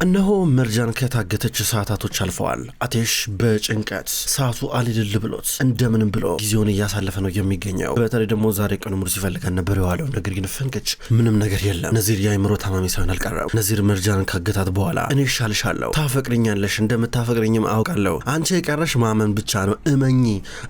እነሆ መርጃን ከታገተች ሰዓታቶች አልፈዋል። አቴሽ በጭንቀት ሰዓቱ አልልል ብሎት እንደምንም ብሎ ጊዜውን እያሳለፈ ነው የሚገኘው። በተለይ ደግሞ ዛሬ ቀኑ ሙሉ ሲፈልጋን ነበር የዋለው። ነገር ግን ፈንክች ምንም ነገር የለም። ነዚር የአይምሮ ታማሚ ሳይሆን አልቀረም። ነዚር መርጃን ካገታት በኋላ እኔ እሻልሻለሁ፣ ታፈቅርኛለሽ፣ እንደምታፈቅርኝም አውቃለሁ፣ አንቺ የቀረሽ ማመን ብቻ ነው፣ እመኚ፣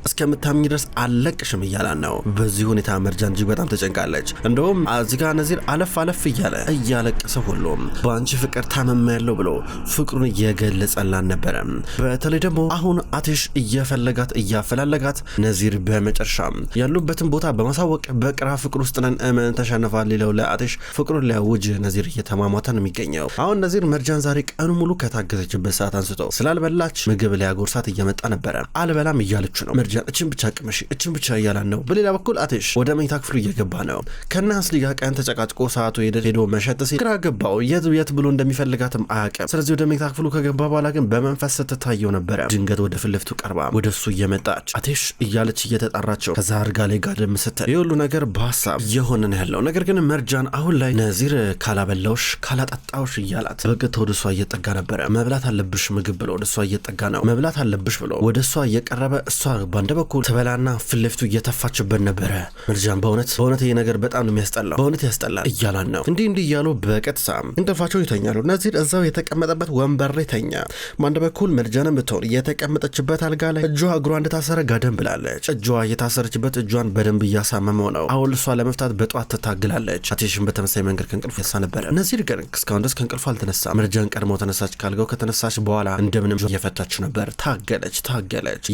እስከምታምኝ ድረስ አለቅሽም እያላን ነው። በዚህ ሁኔታ መርጃን እጅግ በጣም ተጨንቃለች። እንደውም እዚጋ ነዚር አለፍ እያለ እያለቀሰ ሁሉም በአንቺ ፍቅር ታመመ ያለው ብሎ ፍቅሩን እየገለጸላን ነበረ። በተለይ ደግሞ አሁን አቴሽ እየፈለጋት እያፈላለጋት ነዚር በመጨረሻ ያሉበትን ቦታ በማሳወቅ በቅራ ፍቅር ውስጥ ነን እመን ተሸንፋል ሊለው ለአቴሽ ፍቅሩን ሊያውጅ ነዚር እየተማሟተ ነው የሚገኘው። አሁን ነዚር መርጃን ዛሬ ቀኑ ሙሉ ከታገተችበት ሰዓት አንስቶ ስላልበላች ምግብ ሊያጎርሳት እየመጣ ነበረ። አልበላም እያለች ነው መርጃን። እችን ብቻ ቅመሽ፣ እችን ብቻ እያላን ነው። በሌላ በኩል አቴሽ ወደ መኝታ ክፍሉ እየገባ ነው። ከናስሊ ጋር ቀን ተጨቃጭቆ ሰዓቱ ሄዶ መሸጥ ሲል ግራ ገባው። የት ብሎ እንደሚፈልጋትም አያውቅም። ስለዚህ ወደ መኝታ ክፍሉ ከገባ በኋላ ግን በመንፈስ ስትታየው ነበረ። ድንገት ወደ ፊት ለፊቱ ቀርባ ወደሱ እየመጣች አቴሽ እያለች እየተጣራቸው ከዛ አርጋ ላይ ጋደም ስትል የሁሉ ነገር በሀሳብ እየሆነ ነው ያለው። ነገር ግን መርጃን አሁን ላይ ነዚር ካላበላውሽ ካላጠጣውሽ እያላት በቅጥ ወደ እሷ እየጠጋ ነበረ። መብላት አለብሽ ምግብ ብሎ ወደ እሷ እየጠጋ ነው። መብላት አለብሽ ብሎ ወደ እሷ እየቀረበ እሷ በአንድ በኩል ትበላና ፊት ለፊቱ እየተፋችበት ነበረ። መርጃን በእውነት ይሄ ነገር በጣም ነው የሚያስጠላው፣ በእውነት ያስጠላል እያላን ነው። እንዲህ እያሉ በቀጥታ እንቅልፋቸው ይተኛሉ። ነዚር እዛው የተቀመጠበት ወንበር ላይ ተኛ። በአንድ በኩል መርጃንም ብትሆን የተቀመጠችበት አልጋ ላይ እጇ እግሯ እንደታሰረ ጋደም ብላለች። እጇ የታሰረችበት እጇን በደንብ እያሳመመው ነው። አሁን እሷ ለመፍታት በጧት ትታግላለች። አቴሽን በተመሳይ መንገድ ከእንቅልፍ ያሳ ነበረ። ነዚር ግን እስካሁን ድረስ ከእንቅልፏ አልተነሳም። መርጃን ቀድሞ ተነሳች። ካልጋው ከተነሳች በኋላ እንደምንም እየፈታች ነበር። ታገለች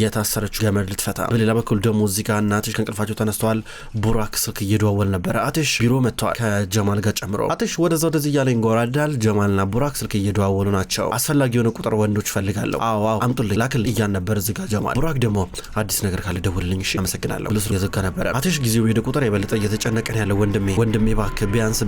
የታሰረችው ገመድ ልትፈታ። በሌላ በኩል ደግሞ እዚህ ጋር አቴሽ ከእንቅልፋቸው ተነስተዋል። ቡራክ ስልክ እየደዋወል ነበረ። አቴሽ ቢሮ መጥተዋል ከጀማል ጋር ጨምሮ። አቴሽ ወደዛ ወደዚህ እያለ ይንጎራዳል። ጀማልና ቡራክ ስልክ እየደዋወሉ ናቸው። አስፈላጊ የሆነ ቁጥር ወንዶች ፈልጋለሁ፣ አዎ አምጡልኝ ላክል እያን ነበር እዚህ ጋር ጀማል። ቡራክ ደግሞ አዲስ ነገር ካለ ደውልልኝ እሺ አመሰግናለሁ ብሎ የዘጋ ነበረ። አቴሽ ጊዜው ሄደ ቁጥር የበለጠ እየተጨነቀን ያለ ወንድሜ እባክህ ቢያንስ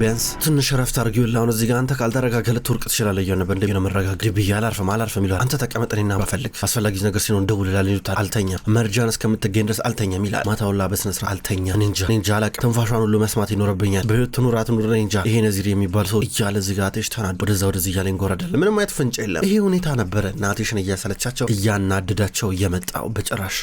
ትንሽ ረፍት አድርጊውልህ። አሁን እዚህ ጋር አንተ ካልተረጋጋ ልትወርቅ ትችላለህ እያለ ነበር። እንደምን መረጋጋ ብዬ አላርፍም ይላል። አንተ ተቀመጠኝና ባፈልግ አስፈላጊ ነገር ሲሆን ደውልልኝ ይሉታል። አልተኛ መርጃን እስከምትገኝ ድረስ አልተኛም ይላል። ማታውላ በስነ ስርዓት አልተኛ። እንጃ አላውቅም፣ ትንፋሿን ሁሉ መስማት ይኖርብኛል። በህይወት ትኑራት ኑር እንጃ። ይሄ ነዚር የሚባል ሰው እያለ እዚህ ጋር አቴሽ ተናዶ ወደዚህ እያለ ይንጎራዳል። ምንም አይነት ፍንጭ የለም። ይሄ ሁኔታ ነበረ ናቴሽን እያሰለቻቸው እያናደዳቸው እየመጣው በጭራሽ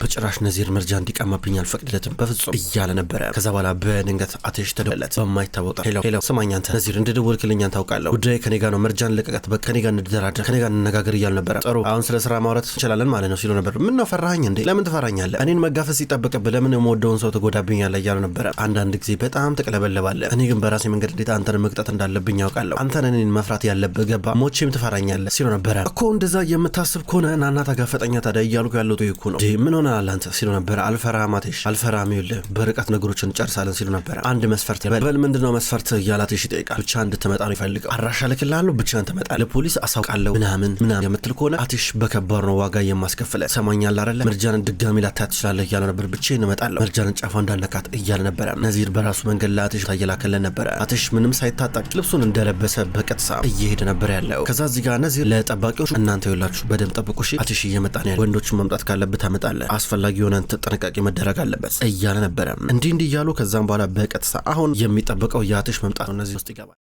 ነዚር መርጃ እንዲቀማብኝ አልፈቅድለትም በፍጹም እያለ ነበረ። ከዛ በኋላ በድንገት አቴሽ ተደወለት በማይታወቅ ሄሎ ስማኝ አንተ ነዚር እንደደወልክልኝ ታውቃለሁ፣ ጉዳይ ከኔ ጋር ነው፣ መርጃን ለቀቀት፣ ከኔ ጋር እንደራደር፣ ከኔ ጋር እንነጋገር እያሉ ነበረ። ጥሩ አሁን ስለ ስራ ማውራት እንችላለን ማለት ነው ሲሉ ነበር። ምን ነው ፈራኸኝ እንዴ? ለምን ትፈራኛለህ? እኔን መጋፈስ ሲጠበቅብህ ለምን የምወደውን ሰው ትጎዳብኛለህ እያሉ ነበረ። አንዳንድ ጊዜ በጣም ትቀለበለባለህ። እኔ ግን በራሴ መንገድ እንዴት አንተን መቅጣት እንዳለብኝ ያውቃለሁ። አንተን እኔን መፍራት ያለብህ ገባ? ሞቼም ትፈራኛለህ ሲሉ ነበረ። እኮ እንደዛ የምታስብ ከሆነ ናና ታጋፈጠኛ ታዲያ እያልኩ ያለው እኮ ነው ምን ሆነሃል አንተ ሲሉ ነበረ። አልፈራህም አቴሽ አልፈራህም፣ ይኸውልህ በርቀት ነገሮችን እንጨርሳለን ሲሉ ነበረ። አንድ መስፈርት በል ምንድነው መስፈርት እያለ አቴሽ ይጠይቃል። ብቻ እንድትመጣ ነው ይፈልጋል። አራሻ ልክልሃለሁ ብቻ ትመጣለህ፣ ለፖሊስ አሳውቃለሁ ምናምን የምትል ከሆነ አቴሽ በከባድ ነው ዋጋ የማስከፍልህ፣ ሰማኛል አይደለ? መርጃንን ድጋሚ ላታያት ትችላለህ እያለ ነበር። ብቻዬን እመጣለሁ፣ መርጃንን ጫፏ እንዳነካት እያለ ነበረ። ነዚር በራሱ መንገድ ለአቴሽ ታየላከለን ነበረ። አቴሽ ምንም ሳይታጣቅ ልብሱን እንደለበሰ በቀጥታ እየሄደ ነበር ያለው። ከዛ እዚህ ጋር ነዚር ለጠባቂዎች እናንተ ይላችሁ በደም ጠብቁ እሺ፣ አቴሽ እየመጣ ነው ያለው፣ ወንዶችን መምጣት ካለበት ታመጣለህ፣ አስፈላጊ የሆነ ጥንቃቄ መደረግ አለበት እያለ ነበረ። እንዲህ እያሉ ከዛም በኋላ በቀጥታ አሁን የሚጠበቀው የአቴሽ መምጣት ነው። እነዚህ ውስጥ ይገባል።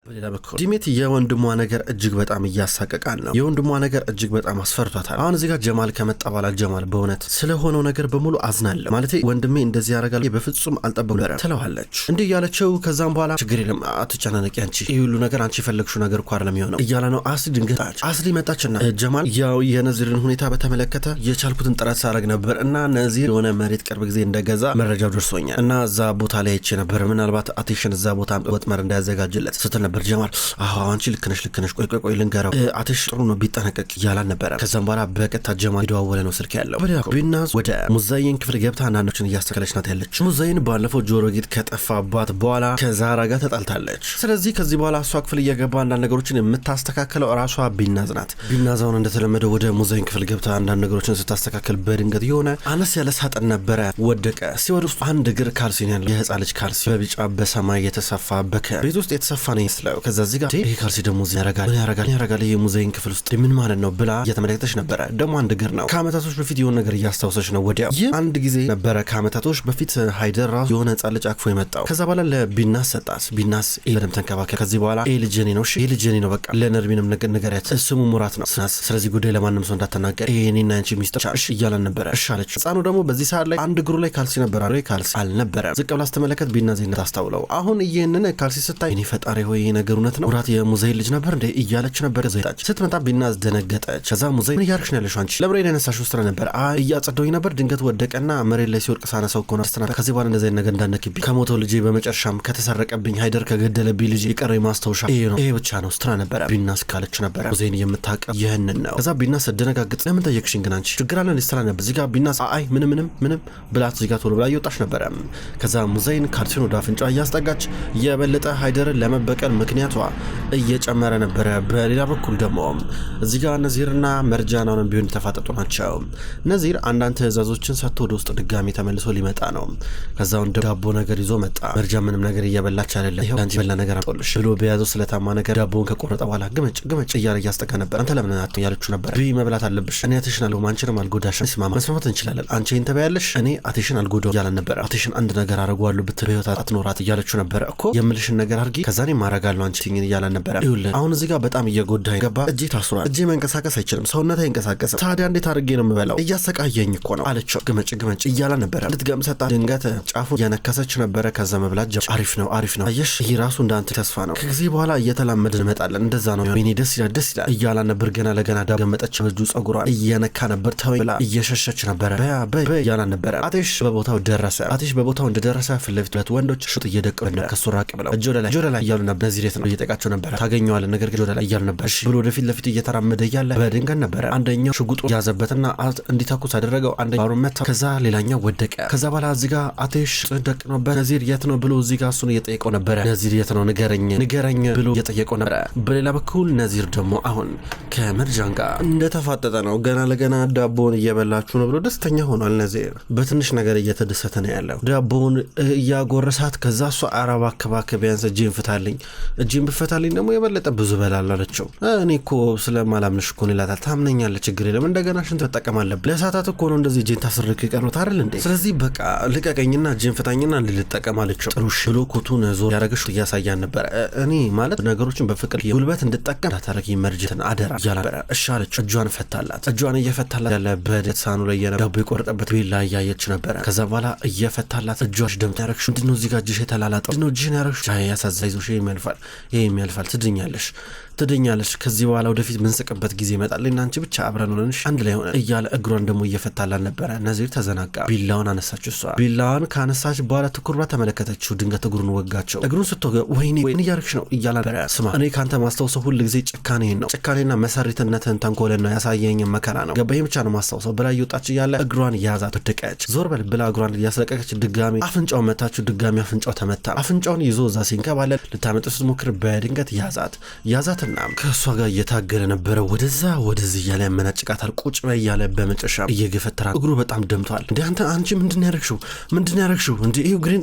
በሌላ በኩል ዲሜት የወንድሟ ነገር እጅግ በጣም እያሳቀቃን ነው። የወንድሟ ነገር እጅግ በጣም አስፈርቷታል። አሁን እዚህ ጋር ጀማል ከመጣ በኋላ ጀማል በእውነት ስለሆነው ነገር በሙሉ አዝናለሁ ማለት ወንድሜ እንደዚህ ያደርጋል በፍጹም አልጠበቁም ትለዋለች። እንዲህ እያለችው ከዛም በኋላ ችግር የለም አትጨናነቂ፣ አንቺ ይህ ሁሉ ነገር አንቺ የፈለግሽው ነገር እኮ አይደለም የሚሆነው እያለ ነው። አስሊ ድንገት አስሊ መጣችና ጀማል ያው የነዚርን ሁኔታ በተመለከተ የቻልኩትን ጥረት ሳደርግ ነበር እና ነዚር የሆነ መሬት ቅርብ ጊዜ እንደገዛ መረጃው ደርሶኛል እና እዛ ቦታ ላይ አይቼ ነበር፣ ምናልባት አቴሽን እዛ ቦታ ወጥመር እንዳያዘጋጅለት ስትል ነበር። ጀማል አንቺ ልክ ነሽ ቆይ ልንገረው አቴሽ ጥሩ ነው ቢጠነቀቅ እያላን ነበረ። ከዛም በኋላ በቀጥታ ጀማል ይደዋወለ ነው ስልክ ያለው። ቢናዝ ወደ ሙዛይን ክፍል ገብታ አንዳንዶችን እያስተከለች ናት ያለች። ሙዛይን ባለፈው ጆሮ ጌጥ ከጠፋባት በኋላ ከዛራ ጋር ተጣልታለች። ስለዚህ ከዚህ በኋላ እሷ ክፍል እየገባ አንዳንድ ነገሮችን የምታስተካከለው ራሷ ቢናዝ ናት። ቢናዛውን እንደተለመደው ወደ ሙዛይን ክፍል ገብታ አንዳንድ ነገሮችን ስታስተካከል በድንገት የሆነ አነስ ያለ ሳጥን ነበረ ወደቀ። ሲወድ ውስጥ አንድ እግር ካልሲ ያለው የህፃን ልጅ ካልሲ በቢጫ በሰማይ የተሰፋ ቤት ውስጥ የተሰፋ ነው የሚመስለው። ከዛ እዚህ ጋር ይሄ ካልሲ ደግሞ እዚህ ያረጋል ይሄ ሙዚየም ክፍል ውስጥ ምን ማለት ነው ብላ እየተመለከተች ነበረ። ደግሞ አንድ እግር ነው። ከአመታቶች በፊት የሆነ ነገር እያስታወሰች ነው። ወዲያው ይህ አንድ ጊዜ ነበረ ከአመታቶች በፊት ሃይደር ራሱ የሆነ ህጻን ልጅ አቅፎ የመጣው። ከዛ በኋላ ለቢናስ ሰጣት። ቢናስ በደምብ ተንከባከብ፣ ከዚህ በኋላ ይሄ ልጅ የኔ ነው፣ እሺ ይሄ ልጅ የኔ ነው፣ በቃ ለነርቢንም ንገሪያት፣ ስሙ ሙራት ነው፣ ስለዚህ ጉዳይ ለማንም ሰው እንዳትናገር፣ ይሄ እኔና አንቺ ሚስጥር እሺ እያለን ነበረ። እሺ አለች። ህጻኑ ደግሞ በዚህ ሰዓት ላይ አንድ እግሩ ላይ ካልሲ ነበር አለ። ካልሲ አልነበረም። ዝቅ ብላ ስትመለከት ቢናስ ይነት አስተውለው አሁን ይሄንን ካልሲ ስታይ እኔ ፈጣሪ ሆይ ይሄ ነገር እውነት ነው፣ ሙራት የሙዚየም ልጅ ነበር እንዴ እያለች ነበር። ዘይታች ስትመጣ ቢናስ ደነገጠች። ከዛ ሙዚየም ምን ያርክሽ ነው ያለሽው አንቺ ለብሬ ያነሳሽው ስራ ነበር እያጸደውኝ ነበር፣ ድንገት ወደቀና መሬት ላይ ሲወድቅ ሳነሳው እኮ ነው አስተናገ ከዚህ በኋላ እንደዚህ ነገር እንዳነክብኝ ከሞተው ልጄ በመጨረሻም ከተሰረቀብኝ ሃይደር ከገደለብኝ ልጄ የቀረኝ ማስታወሻ ይሄ ብቻ ነው ስትራ ነበረ። ቢናስ ካለች ነበረ ሙዚየም የምታውቀው ይህንን ነው። ከዛ ቢናስ ደነጋግጥ ለምን ጠየቅሽኝ ግን አንቺ ችግር አለ ስትራ ነበር። እዚህ ጋር ቢናስ አይ ምንም ብላት እዚህ ጋር ቶሎ ብላ እየወጣች ነበረ። ከዛ ሙዚየም ካልሲን ወደ አፍንጫ እያስጠጋች የበለጠ ሃይደርን ለመበቀል ምክንያቷ እየጨመረ ነበረ። በሌላ በኩል ደግሞ እዚህ ጋር ነዚርና መርጃን አሁንም ቢሆን ተፋጠጡ ናቸው። ነዚር አንዳንድ ትዕዛዞችን ሰጥቶ ወደ ውስጥ ድጋሚ ተመልሶ ሊመጣ ነው። ከዛው እንደ ዳቦ ነገር ይዞ መጣ። መርጃ ምንም ነገር እየበላች አይደለም። ይሄው አንቺ በላ ነገር አጥቶልሽ ብሎ በያዘው ስለታማ ነገር ዳቦውን ከቆረጠ በኋላ ግመጭ እያለ እያስጠጋ ነበር። አንተ ለምን አትሆን ያለችው ነበር። ቢ መብላት አለብሽ፣ እኔ አትሽን አልጎ አንቺንም አልጎዳሽም፣ መስማማት እንችላለን፣ አንቺ እንተበያለሽ፣ እኔ አትሽን አልጎዳው እያለ ነበር። አትሽን አንድ ነገር አረጋዋለሁ ብትል ህይወት አትኖራት እያለችው ነበር። እኮ የምልሽን ነገር አድርጊ ከዛ እኔ ማረጋለሁ አንቺ ትኝን እያለ ነበር። ይኸውልህ አሁን እዚህ ጋር በጣም እየጎዳኝ ገባ። እጄ ታስሯል፣ እጄ መንቀሳቀስ አይችልም፣ ሰውነቴ አይንቀሳቀስም፣ ታዲያ እንዴት አድርጌ ነው የምበላው? እያሰቃየኝ እኮ ነው አለችው። ግመጭ እያለ ነበር። ልትገም ሰጣ። ድንገት ጫፉ እየነከሰች ነበረ። ከዛ መብላት አሪፍ ነው አየሽ፣ ይሄ ራሱ እንዳንተ ተስፋ ነው። ከጊዜ በኋላ እየተላመድን እንመጣለን። እንደዛ ነው ወይኔ ደስ ይላል እያላ ነበር። ገና ለገና ዳብ ገመጠች። በእጁ ጸጉሯን እየነካ ነበር። ተወኝ ብላ እየሸሸች ነበረ። በያ እያላ ነበረ። አቴሽ በቦታው ደረሰ። አቴሽ በቦታው እንደደረሰ ፊት ለፊት ሁለት ወንዶች ሹጥ እየደቀ ከሱ ራቅ ብለው እጅ ወደ ላይ እያሉ ነበር። ነዚህ ነው እየጠቃቸው ነበረ። ታገኘዋለህ ነገር ግን ወደ ላይ እያሉ ነበር ብሎ ወደፊት ለፊት እየተራመደ እያለ በድንገት ነበረ አንደኛው ሽጉጡ ያዘበትና እንዲተኩስ አደረገው። አንደኛው ባሩን መታ። ከዛ ሌላኛው ወደቀ። ከዛ በኋላ እዚህ ጋር አቴሽ ደቅ ነበር። ነዚር የት ነው ብሎ እዚህ ጋር እሱን እየጠየቀው ነበረ። ነዚር የት ነው ንገረኝ ብሎ እየጠየቀው ነበረ። በሌላ በኩል ነዚር ደግሞ አሁን ከመርጃን ጋር እንደተፋጠጠ ነው። ገና ለገና ዳቦውን እየበላችሁ ነው ብሎ ደስተኛ ሆኗል። ነዚር በትንሽ ነገር እየተደሰተ ነው ያለው። ዳቦውን እያጎረሳት ከዛ እሷ አረባ አካባቢ ቢያንስ እጅን ብፈታልኝ ደግሞ የበለጠ ብዙ በላል አለችው። እኔ እኮ ስለማላምንሽ እኮ ይላታል። ታምነኛለህ ችግር የለም እንደገና ሽንት ተጠቀም አለብህ። ለሰዓታት እኮ ነው እንደዚህ እጅን ታስርክ ይቀርብት አይደል እንዴ? ስለዚህ በቃ ልቀቀኝና እጅን ፍታኝና ልጠቀም አለችው። ጥሩሽ ብሎ ኮቱን ዞር ያረገሽ እያሳያን ነበረ። እኔ ማለት ነገሮችን በፍቅር ጉልበት እንድጠቀም ታታረክ መርጅትን አደራ እያለ ነበረ። እሺ አለችው። እጇን ፈታላት። እጇን እየፈታላት ያለ በደት ሳኑ ላይ ዳቦ የቆረጠበት ቢላ እያየች ነበረ። ከዛ በኋላ እየፈታላት እጇሽ ደም ያረግሽ ምንድነው እዚህ ጋር እጅሽ የተላላጠው ምንድነው እጅሽን ያረግሽ? ያሳዛይዞሽ ይሄ የሚያልፋል ትድኛለሽ ከዚህ በኋላ ወደፊት ምንስቅበት ጊዜ ይመጣል እና አንቺ ብቻ አብረን ሆነንሽ አንድ ላይ ሆነ እያለ እግሯን ደግሞ እየፈታላን ነበረ። ነዚር ተዘናጋ። ቢላውን አነሳችው። እሷ ቢላውን ካነሳች በኋላ ትኩርባ ተመለከተችው። ድንገት እግሩን ወጋቸው። እግሩን ስትወጋ ወይኔ እያርክሽ ነው እያለ ነበረ። ስማ እኔ ካንተ ማስታውሰው ሁል ጊዜ ጭካኔና መሰሪትነትን ተንኮልን ነው ያሳየኝ መከራ ነው ገባኝ ብቻ ነው ማስታውሰው ብላ እየወጣች እያለ እግሯን ያዛት። ወደቀች። ዞር በል ብላ እግሯን እያስለቀቀች ድጋሚ አፍንጫው መታችው። ድጋሚ አፍንጫው ተመታ። አፍንጫውን ይዞ እዛ ሲንከባለል ልታመጥስ ሞክር። በድንገት ያዛት ከእሷ ጋር እየታገለ ነበረ። ወደዚህ እያለ ያመናጭቃታል። ቁጭ በይ እያለ በመጨረሻ እየገፈተራ እግሩ በጣም ደምቷል። እንዴ አንቺ ምንድን ያረግሽው እንዴ? እግሬን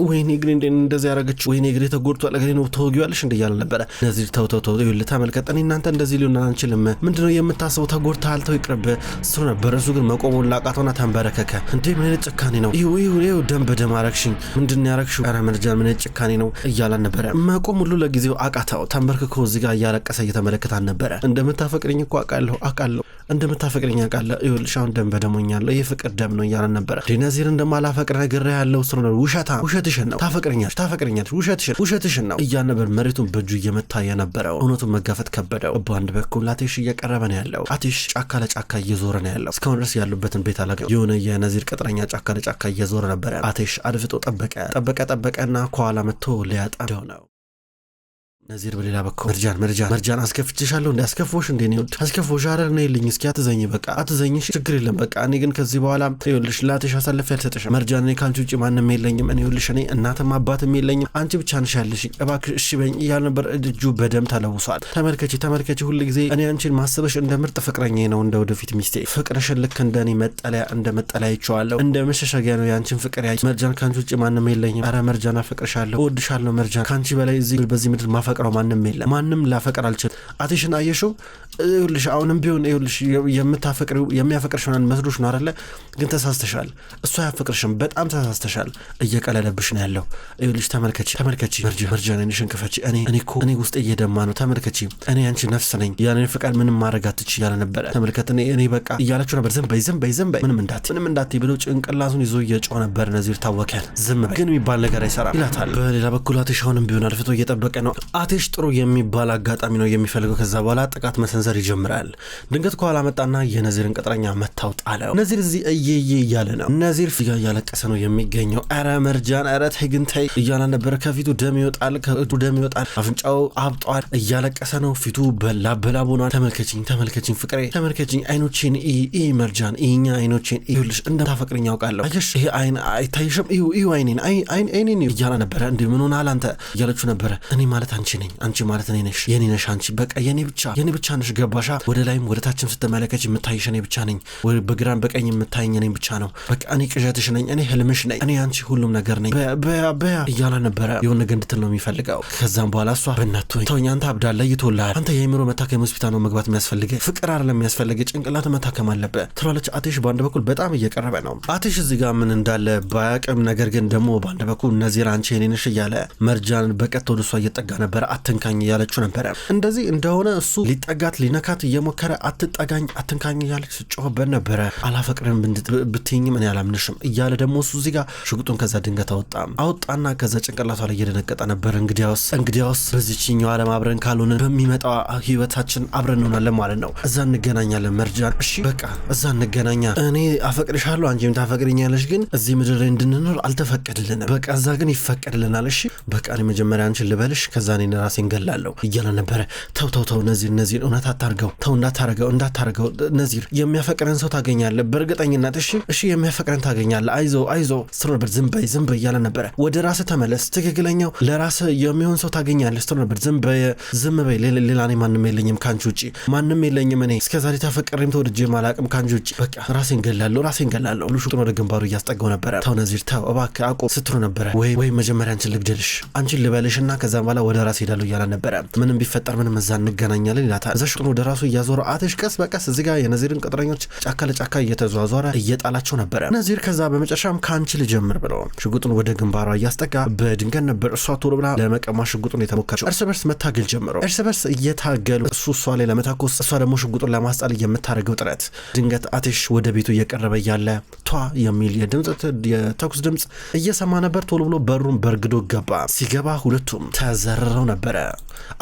ወይኔ እግሬን እንደዚህ ያረገችው ወይኔ እግሬ ተጎድቷል። እግሬ ነው ተወጊዋለሽ እንደ እያለ ነበረ። ነዚህ ተው ልታመልከት እኔ እናንተ እንደዚህ ሊሆን አንችልም። ምንድነው የምታስበው? ተጎድተሃል፣ ተው ይቅርብ እሱ ነበር። እሱ ግን መቆሙን ላቃተውና ተንበረከከ። እንዴ ምን አይነት ጭካኔ ነው? ይኸው ደም በደም አረግሽኝ። ምንድን ያረግሽው? ኧረ መርጃን ምን አይነት ጭካኔ ነው እያለ ነበረ። መቆም ሁሉ ለጊዜው አቃተው። ተንበርክኮ እዚህ ጋር እያለቀሰ እየተመለከታን ነበረ። እንደምታፈቅርኝ እኮ አውቃለሁ እንደምታፈቅርኝ አውቃለሁ። ይኸውልሽ አሁን ደም በደሞኛለሁ። ይህ ፍቅር ደም ነው እያለ ነበረ። ነዚር እንደማላፈቅር ነገር ያለው ስሩ ነው። ውሸትሽን ነው። ታፈቅርኛለሽ ውሸትሽን ነው እያለ ነበር። መሬቱን በእጁ እየመታ የነበረው እውነቱን መጋፈጥ ከበደው። በአንድ በኩል አቴሽ እየቀረበ ነው ያለው። አቴሽ ጫካ ለጫካ እየዞረ ነው ያለው። እስካሁን ድረስ ያሉበትን ቤት አላገኘም። የሆነ የነዚር ቅጥረኛ ጫካ ለጫካ እየዞረ ነበረ። አቴሽ አድፍጦ ጠበቀና ከኋላ መጥቶ ሊያጣው ነው። ነዚር በሌላ በኩል መርጃን አስከፍቼሻለሁ እንዴ? አስከፎሽ እንዴ? ነው አስከፎሽ አይደል? ነው ይልኝ እስኪ አትዘኝ ችግር የለም በቃ እኔ ግን ከዚህ በኋላ ይኸውልሽ ላትሽ አሳልፌ አልሰጥሽም። መርጃን እኔ ካንቺ ውጪ ማንም የለኝም። እኔ ይኸውልሽ እኔ እናትም አባትም የለኝም። አንቺ ብቻ ነሽ ያለሽ። እባክሽ እሺ በኝ እያለ ነበር። እጁ በደም ተለውሷል። ተመልከቺ ሁሉ ጊዜ እኔ አንቺን ማስበሽ እንደ ምርጥ ፍቅረኛዬ ነው፣ እንደ ወደፊት ሚስቴ። ፍቅርሽን ልክ እንደኔ መጠለያ ይቸዋለሁ፣ እንደ መሸሸጊያ ነው ያንቺን ፍቅር ያይ። መርጃን ካንቺ ውጪ ማንም የለኝም። አረ መርጃን አፈቅርሻለሁ፣ እወድሻለሁ መርጃን። ካንቺ በላይ እዚህ በዚህ ምድር ማፈቅረው ማንም የለም። ማንም ላፈቅር አልችልም። አቴሽን አየሽው? ይኸውልሽ አሁንም ቢሆን ይኸውልሽ የሚያፈቅርሽ ምናምን መስሎሽ ነው አይደለ? ግን ተሳስተሻል። እሱ አያፈቅርሽም። በጣም ተሳስተሻል። እየቀለለብሽ ነው ያለው። ይኸውልሽ ተመልከቺ መርጃን አይንሽን ክፈቺ። እኔ ውስጥ እየደማ ነው። ተመልከቺ እኔ አንቺ ነፍስ ነኝ። ያኔ ፍቃድ ምንም ማድረግ አትችይ እያለ ነበረ። ተመልከት እኔ በቃ እያለችው ነበር። ዝም በይ ምንም እንዳትይ ብሎ ጭንቅላቱን ይዞ እየጮህ ነበር። ነዚር ታወቀ። ዝም በይ ግን የሚባል ነገር አይሰራም ይላታል። በሌላ በኩል አቴሽ አሁንም ቢሆን አልፍቶ እየጠበቀ ነው። አቴሽ ጥሩ የሚባል አጋጣሚ ነው የሚፈልገው። ከዛ በኋላ ጥቃት መሰንዘር ይጀምራል። ድንገት ከኋላ መጣና የነዚርን ቅጥረኛ መታው ጣለው። ነዚር እዚህ እየየ እያለ ነው። ነዚር ፊጋ እያለቀሰ ነው የሚገኘው። ኧረ መርጃን ኧረ ተይ ግን ተይ እያለ ነበረ። ከፊቱ ደም ይወጣል፣ አፍንጫው አብጧል። እያለቀሰ ነው። ፊቱ በላብ ሆኗል። ተመልከችኝ ፍቅሬ ተመልከችኝ፣ አይኖቼን መርጃን እኛ አይኖቼን ይኸውልሽ እንደምታፈቅሪኝ ያውቃለሁ። አየሽ ይሄ አይን አይታይሽም? ይሁ አይኔን እያለ ነበረ። እንዴ ምን ሆነሃል አንተ እያለችው ነበረ። እኔ ማለት አንቺ ነኝ፣ አንቺ ማለት እኔ ነሽ፣ የኔ ነሽ አንቺ በቃ የኔ ብቻ ነሽ። ገባሻ? ወደ ላይም ወደ ታችም ስትመለከች የምታይሽ እኔ ብቻ ነኝ። በግራም በቀኝ የምታይኝ እኔ ብቻ ነው። በቃ እኔ ቅዠትሽ ነኝ፣ እኔ ህልምሽ ነኝ፣ እኔ አንቺ ሁሉም ነገር ነኝ በያ እያለ ነበረ። የሆነ ነገር እንድትል ነው የሚፈልገው። ከዛም በኋላ እሷ በእናትህ ተወኝ፣ አንተ አብዳለህ፣ ይቶልሃል፣ አንተ የአእምሮ መታከም ሆስፒታል ነው መግባት የሚያስፈልገ፣ ፍቅር አይደለም የሚያስፈልገ፣ ጭንቅላት መታከም አለበት ትላለች። አቴሽ በአንድ በኩል በጣም እየቀረበ ነው። አቴሽ እዚህ ጋር ምን እንዳለ ባያቅም፣ ነገር ግን ደግሞ በአንድ በኩል ነዚር አንቺ የኔ ነሽ እያለ መርጃን በቀጥታ ወደ እሷ እየጠጋ ነበረ። አትንካኝ እያለችው ነበረ። እንደዚህ እንደሆነ እሱ ሊጠጋት ሊነካት እየሞከረ አትንካኝ እያለች ስጮህበት ነበረ። አላፈቅርም ብትይኝም እኔ አላምንሽም እያለ ደግሞ እሱ እዚህ ጋር ሽጉጡን ከዛ ድንገት አወጣና ከዛ ጭንቅላቷ ላይ እየደነገጠ ነበር። እንግዲያውስ በዚህኛው ዓለም አብረን ካልሆነ በሚመጣው ህይወታችን አብረን እንሆናለን ማለት ነው። እዛ እንገናኛለን መርጃን። እሺ በቃ እዛ እንገናኛ። እኔ አፈቅርሻለሁ፣ አንቺም ታፈቅሪኛለሽ፣ ግን እዚህ ምድር ላይ እንድንኖር አልተፈቀድልንም። በቃ እዛ ግን ይፈቀድልናል። እሺ በቃ እኔ መጀመሪያ አንቺን ልበልሽ፣ ከዛ እኔ ራሴን ገላለሁ እያለ ነበረ። ተው ነዚር እውነት አታርገው፣ ተው እንዳታርገው ነዚር፣ የሚያፈቅረን ሰው ታገኛለህ በእርግጠኝነት። እሺ የሚያፈቅረን ታገኛለህ፣ አይዞ ስትሮ ነበር። ዝም በይ እያለ ነበረ። ወደ ራስህ ተመለስ፣ ትክክለኛው ለራስህ የሚሆን ሰው ታገኛለህ ስትሮ ነበር። ዝም በይ ሌላ እኔ ማንም የለኝም ካንቺ ውጪ፣ ማንም የለኝም። እኔ እስከዛሬ ታፈቅሬም ተወድጄ ማላቅም ካንቺ ውጪ፣ በቃ ራሴን ገላለሁ ብሎ ሽጉጡን ወደ ግንባሩ እያስጠጋው ነበረ። ተው ነዚር ተው እባክህ አቁም ስትሮ ነበረ። ወይ መጀመሪያ አንቺን ልግደልሽ፣ አንቺን ልበልሽና ከዛ በኋላ ወደ ራስ ሄዳለሁ እያለ ነበረ። ምንም ቢፈጠር ምንም እዛ እንገናኛለን ይላታል። እዛ ሽጉጡን ወደ ራሱ እያዞረው አቴሽ ቀስ በቀስ እዚህ ጋር የነዚርን ቅጥረኞች ጫካ ለጫካ እየተዟዟረ እየጣላቸው ነበረ። ነዚር ከዛ በመጨረሻም ከአንቺ ልጀምር ብሎ ሽጉጡን ወደ ግንባሯ እያስጠጋ በድንገት ነበር እሷ ቶሎ ብላ ለመቀማ ሽጉጡን የተሞከረችው። እርስ በርስ መታገል ጀምሮ እየታገሉ እሷ ላይ ለመታኮስ እሷ ደግሞ ሽጉጡን ለማስጣል የምታደርገው ጥረት ድንገት አቴሽ ወደ ቤቱ እየቀረበ ያለ ቷ የሚል የተኩስ ድምፅ እየሰማ ነበር። ቶሎ ብሎ በሩን በርግዶ ገባ። ሲገባ ሁለቱም ተዘርረው ነበረ።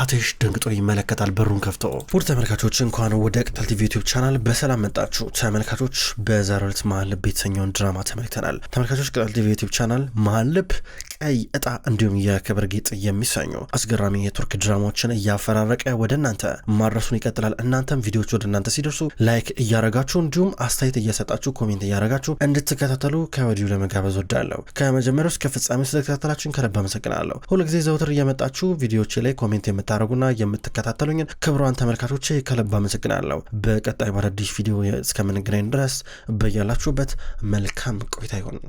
አቴሽ ደንግጦ ይመለከታል በሩን ከፍቶ። ውድ ተመልካቾች እንኳን ወደ ቅጠል ቲቪ ዩቲዩብ ቻናል በሰላም መጣችሁ። ተመልካቾች በዛሬው ዕለት መሀል ልብ የተሰኘውን ድራማ ተመልክተናል። ተመልካቾች ቅጠል ቲቪ ዩቲዩብ ቻናል መሀል ልብ፣ ቀይ እጣ እንዲሁም የክብር ጌጥ የሚሰኙ አስገራሚ የቱርክ ድራማዎችን እያፈራረቀ ወደ እናንተ ማድረሱን ይቀጥላል። እናንተም ቪዲዮዎች ወደ እናንተ ሲደርሱ ላይክ እያረጋችሁ እንዲሁም አስተያየት እየሰጣችሁ ኮሜንት እያረጋችሁ እንድትከታተሉ ከወዲሁ ለመጋበዝ ወዳለሁ። ከመጀመሪያው እስከ ፍጻሜው ስለተከታተላችሁን ከልብ አመሰግናለሁ። ሁልጊዜ ዘውትር እየመጣችሁ ቪዲዮዎች ላይ ኮሜንት የምታደርጉና የምትከታተሉኝን ክቡራን ተመልካቾች ከልብ አመሰግናለሁ። በቀጣይ በአዲስ ቪዲዮ እስከምንገናኝ ድረስ በያላችሁበት መልካም ቆይታ ይሁን።